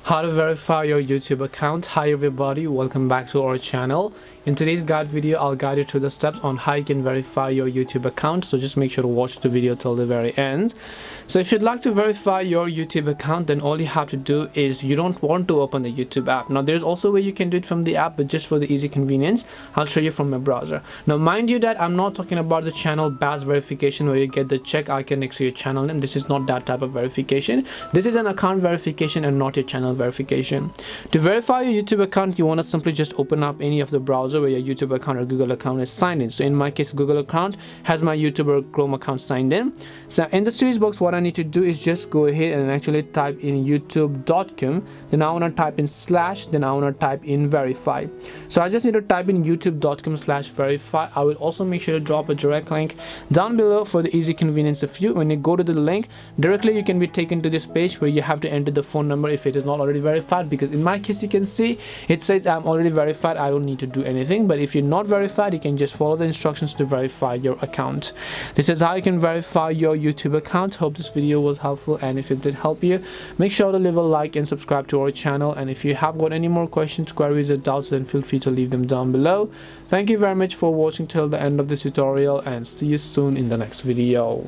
How to verify your YouTube account. Hi everybody, welcome back to our channel. In today's guide video, I'll guide you through the steps on how you can verify your YouTube account, so just make sure to watch the video till the very end. So if you'd like to verify your YouTube account, then all you have to do is you don't want to open the YouTube app. Now there's also a way you can do it from the app, but just for the easy convenience, I'll show you from my browser. Now mind you that I'm not talking about the channel badge verification where you get the check icon next to your channel name. This is not that type of verification. This is an account verification and not your channel verification. To verify your YouTube account, you want to simply just open up any of the browser where your YouTube account or Google account is signed in. So in my case, Google account has my YouTube or Chrome account signed in. So in the search box, what I need to do is just go ahead and actually type in youtube.com. Then I want to type in slash, then I want to type in verify. So I just need to type in youtube.com/verify. I will also make sure to drop a direct link down below for the easy convenience of you. When you go to the link, directly you can be taken to this page where you have to enter the phone number if it is not already verified, because in my case you can see it says I'm already verified. I don't need to do anything. But if you're not verified, you can just follow the instructions to verify your account. This is how you can verify your YouTube account. Hope this video was helpful, and if it did help you, make sure to leave a like and subscribe to our channel. And if you have got any more questions, queries or doubts, then feel free to leave them down below. Thank you very much for watching till the end of this tutorial, and see you soon in the next video.